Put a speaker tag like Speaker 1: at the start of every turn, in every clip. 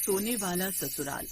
Speaker 1: सोने वाला ससुराल।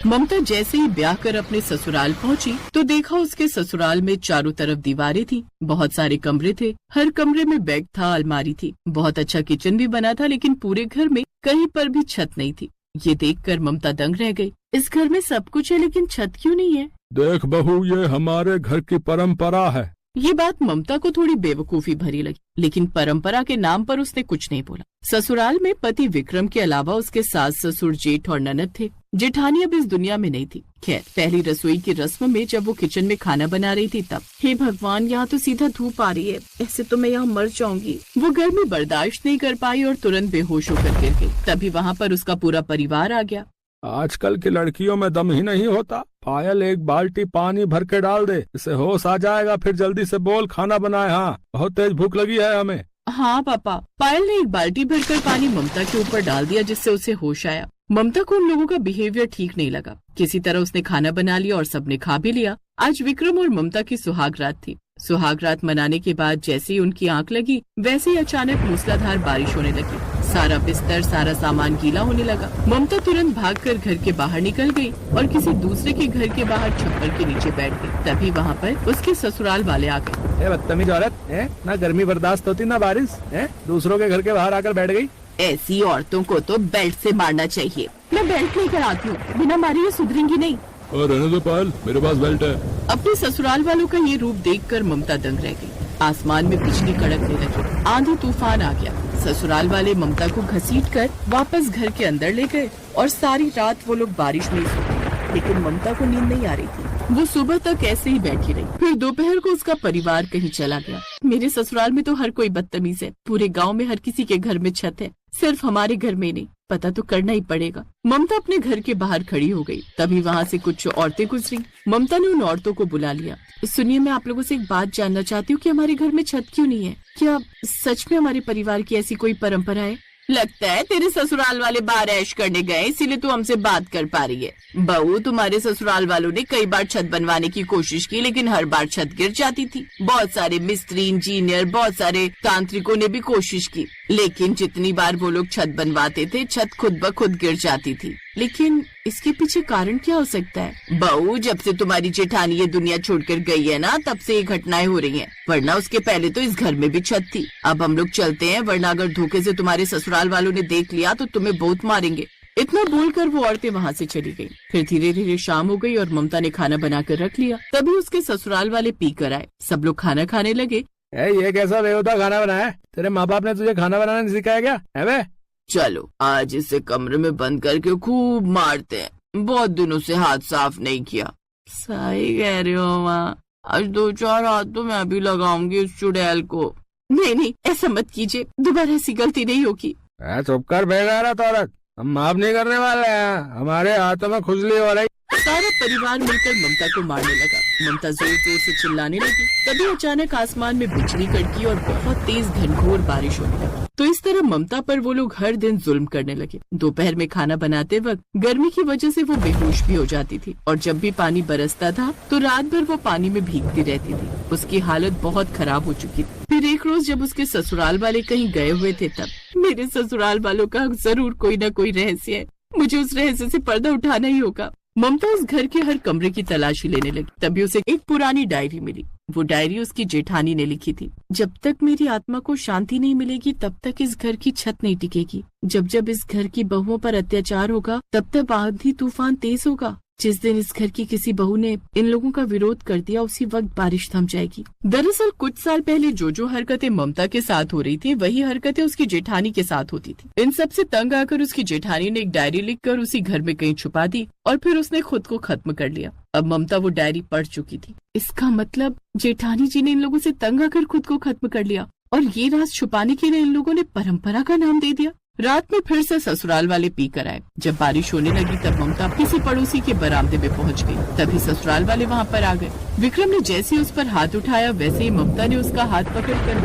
Speaker 1: ममता जैसे ही ब्याह कर अपने ससुराल पहुंची तो देखा उसके ससुराल में चारों तरफ दीवारें थी, बहुत सारे कमरे थे, हर कमरे में बेड था, अलमारी थी, बहुत अच्छा किचन भी बना था, लेकिन पूरे घर में कहीं पर भी छत नहीं थी। ये देखकर ममता दंग रह गई। इस घर में सब कुछ है लेकिन छत क्यों नहीं है?
Speaker 2: देख बहू, ये हमारे घर की परंपरा है।
Speaker 1: ये बात ममता को थोड़ी बेवकूफी भरी लगी, लेकिन परंपरा के नाम पर उसने कुछ नहीं बोला। ससुराल में पति विक्रम के अलावा उसके सास ससुर जेठ और ननद थे। जेठानी अब इस दुनिया में नहीं थी। खैर, पहली रसोई की रस्म में जब वो किचन में खाना बना रही थी तब, हे भगवान, यहाँ तो सीधा धूप आ रही है, ऐसे तो मैं यहाँ मर जाऊंगी। वो गर्मी बर्दाश्त नहीं कर पाई और तुरंत बेहोश होकर गिर गई। तभी वहाँ पर उसका पूरा परिवार आ गया।
Speaker 2: आजकल की लड़कियों में दम ही नहीं होता। पायल, एक बाल्टी पानी भर के डाल दे, इससे होश आ जाएगा। फिर जल्दी से बोल, खाना बनाए। हाँ, बहुत तेज भूख लगी है हमें।
Speaker 1: हाँ पापा। पायल ने एक बाल्टी भरकर पानी ममता के ऊपर डाल दिया, जिससे उसे होश आया। ममता को उन लोगों का बिहेवियर ठीक नहीं लगा। किसी तरह उसने खाना बना लिया और सबने खा भी लिया। आज विक्रम और ममता की सुहाग रात थी। सुहाग रात मनाने के बाद जैसे ही उनकी आंख लगी, वैसे ही अचानक मूसलाधार बारिश होने लगी। सारा बिस्तर, सारा सामान गीला होने लगा। ममता तुरंत भागकर घर के बाहर निकल गई और किसी दूसरे के घर के बाहर छप्पर के नीचे बैठ गई। तभी वहाँ पर उसके ससुराल वाले आ गए।
Speaker 2: बदतमीज औरत है, ना गर्मी बर्दाश्त होती ना बारिश है, दूसरों के घर के बाहर आकर बैठ गई।
Speaker 1: ऐसी औरतों को तो बेल्ट से मारना चाहिए। मैं बेल्ट लेकर आती हूँ, बिना मारे ये सुधरेंगी नहीं।
Speaker 2: और रहने दो पायल, मेरे पास बेल्ट है।
Speaker 1: अपने ससुराल वालों का ये रूप देखकर ममता दंग रह गई। आसमान में बिजली कड़कने लगी, आंधी तूफान आ गया। ससुराल वाले ममता को घसीटकर वापस घर के अंदर ले गए और सारी रात वो लोग बारिश में सोए। लेकिन ममता को नींद नहीं आ रही थी। वो सुबह तक ऐसे ही बैठी रही। फिर दोपहर को उसका परिवार कहीं चला गया। मेरे ससुराल में तो हर कोई बदतमीज है। पूरे गांव में हर किसी के घर में छत है, सिर्फ हमारे घर में नहीं। पता तो करना ही पड़ेगा। ममता अपने घर के बाहर खड़ी हो गई। तभी वहाँ से कुछ औरतें गुजरी। ममता ने उन औरतों को बुला लिया। सुनिए, मैं आप लोगों से एक बात जानना चाहती हूँ कि हमारे घर में छत क्यों नहीं है? क्या सच में हमारे परिवार की ऐसी कोई परंपरा है? लगता है तेरे ससुराल वाले बाहर ऐश करने गए, इसीलिए तू हमसे बात कर पा रही है। बहू, तुम्हारे ससुराल वालों ने कई बार छत बनवाने की कोशिश की, लेकिन हर बार छत गिर जाती थी। बहुत सारे मिस्त्री, इंजीनियर, बहुत सारे तांत्रिकों ने भी कोशिश की, लेकिन जितनी बार वो लोग छत बनवाते थे, छत खुद ब खुद गिर जाती थी। लेकिन इसके पीछे कारण क्या हो सकता है? बहू, जब से तुम्हारी जेठानी ये दुनिया छोड़कर गई है ना, तब से ये घटनाएं हो रही हैं। वरना उसके पहले तो इस घर में भी छत थी। अब हम लोग चलते हैं, वरना अगर धोखे से तुम्हारे ससुराल वालों ने देख लिया तो तुम्हें बहुत मारेंगे। इतना बोलकर वो औरतें वहाँ से चली गयी। फिर धीरे धीरे शाम हो गई और ममता ने खाना बनाकर रख लिया। तभी उसके ससुराल वाले पी कर आए। सब लोग खाना खाने लगे।
Speaker 2: ये कैसा बेहुदा खाना बनाया? तेरे माँ बाप ने तुझे खाना बनाना नहीं सिखाया क्या? है बे?
Speaker 1: चलो आज इसे कमरे में बंद करके खूब मारते हैं। बहुत दिनों से हाथ साफ नहीं किया। सही कह रही हो माँ, आज 2-4 हाथ तो मैं भी लगाऊंगी उस चुड़ैल को। नहीं, ऐसा मत कीजिए, दोबारा ऐसी गलती नहीं होगी।
Speaker 2: चुप कर बेगारत औरत, हम माफ नहीं करने वाले हैं। हमारे हाथों में खुजली हो रही।
Speaker 1: सारा परिवार मिलकर ममता को मारने लगा। ममता जोर जोर से चिल्लाने लगी। तभी अचानक आसमान में बिजली कड़की और बहुत तेज घनघोर बारिश होने लगी। तो इस तरह ममता पर वो लोग हर दिन जुल्म करने लगे। दोपहर में खाना बनाते वक्त गर्मी की वजह से वो बेहोश भी हो जाती थी और जब भी पानी बरसता था तो रात भर वो पानी में भीगती रहती थी। उसकी हालत बहुत खराब हो चुकी थी। फिर एक रोज जब उसके ससुराल वाले कहीं गए हुए थे, तब मेरे ससुराल वालों का जरूर कोई न कोई रहस्य है। मुझे उस रहस्य से पर्दा उठाना ही होगा। ममता उस घर के हर कमरे की तलाशी लेने लगी। तभी उसे एक पुरानी डायरी मिली। वो डायरी उसकी जेठानी ने लिखी थी। जब तक मेरी आत्मा को शांति नहीं मिलेगी, तब तक इस घर की छत नहीं टिकेगी। जब जब इस घर की बहुओं पर अत्याचार होगा, तब तक आंधी तूफान तेज होगा। जिस दिन इस घर की किसी बहू ने इन लोगों का विरोध कर दिया, उसी वक्त बारिश थम जाएगी। दरअसल कुछ साल पहले जो हरकतें ममता के साथ हो रही थी, वही हरकतें उसकी जेठानी के साथ होती थी। इन सब से तंग आकर उसकी जेठानी ने एक डायरी लिखकर उसी घर में कहीं छुपा दी और फिर उसने खुद को खत्म कर लिया। अब ममता वो डायरी पढ़ चुकी थी। इसका मतलब जेठानी जी ने इन लोगों से तंग आकर खुद को खत्म कर लिया और ये राज छुपाने के लिए इन लोगों ने परंपरा का नाम दे दिया। रात में फिर से ससुराल वाले पी कर आए। जब बारिश होने लगी तब ममता किसी पड़ोसी के बरामदे में पहुंच गई। तभी ससुराल वाले वहां पर आ गए। विक्रम ने जैसे ही उस पर हाथ उठाया, वैसे ही ममता ने उसका हाथ पकड़कर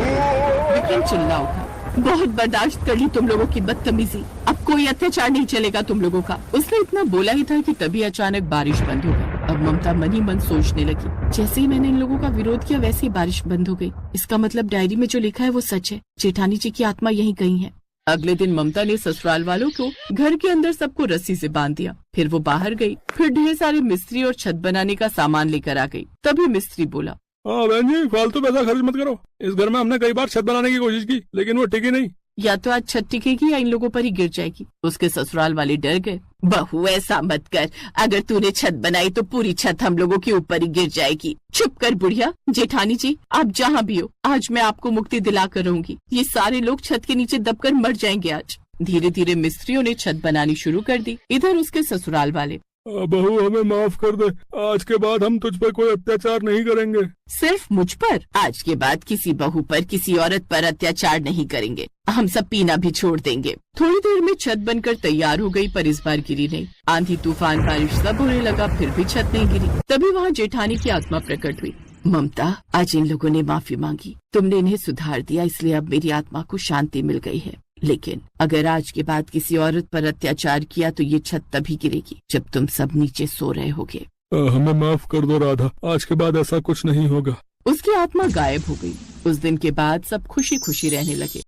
Speaker 1: विक्रम चिल्ला उठा। बहुत बर्दाश्त कर ली तुम लोगों की बदतमीजी, अब कोई अत्याचार नहीं चलेगा तुम लोगों का। उसने इतना बोला ही था कि तभी अचानक बारिश बंद हो गई। अब ममता मन ही मन सोचने लगी, जैसे ही मैंने इन लोगों का विरोध किया वैसे ही बारिश बंद हो गई। इसका मतलब डायरी में जो लिखा है वो सच है। जेठानी जी की आत्मा यहीं कहीं है। अगले दिन ममता ने ससुराल वालों को घर के अंदर सबको रस्सी से बांध दिया। फिर वो बाहर गई, फिर ढेर सारे मिस्त्री और छत बनाने का सामान लेकर आ गई। तभी मिस्त्री बोला,
Speaker 2: हाँ बहन जी, फालतू पैसा खर्च मत करो। इस घर में हमने कई बार छत बनाने की कोशिश की, लेकिन वो टिकी नहीं।
Speaker 1: या तो आज छत टिकेगी या इन लोगों पर ही गिर जाएगी। उसके ससुराल वाले डर गए। बहू ऐसा मत कर, अगर तूने छत बनाई तो पूरी छत हम लोगों के ऊपर ही गिर जाएगी। चुप कर बुढ़िया। जेठानी जी, आप जहाँ भी हो, आज मैं आपको मुक्ति दिला कर रहूंगी। ये सारे लोग छत के नीचे दबकर मर जाएंगे आज। धीरे धीरे मिस्त्रियों ने छत बनानी शुरू कर दी। इधर उसके ससुराल वाले,
Speaker 2: बहू हमें माफ कर दे, आज के बाद हम तुझ पर कोई अत्याचार नहीं करेंगे।
Speaker 1: सिर्फ मुझ पर? आज के बाद किसी बहू पर, किसी औरत पर अत्याचार नहीं करेंगे। हम सब पीना भी छोड़ देंगे। थोड़ी देर में छत बनकर तैयार हो गई, पर इस बार गिरी नहीं। आंधी तूफान बारिश सब होने लगा, फिर भी छत नहीं गिरी। तभी वहाँ जेठानी की आत्मा प्रकट हुई। ममता, आज इन लोगों ने माफी मांगी, तुमने इन्हें सुधार दिया, इसलिए अब मेरी आत्मा को शांति मिल गई है। लेकिन अगर आज के बाद किसी औरत पर अत्याचार किया तो ये छत तभी गिरेगी जब तुम सब नीचे सो रहे होगे।
Speaker 2: हमें माफ कर दो राधा, आज के बाद ऐसा कुछ नहीं होगा।
Speaker 1: उसकी आत्मा गायब हो गई। उस दिन के बाद सब खुशी खुशी रहने लगे।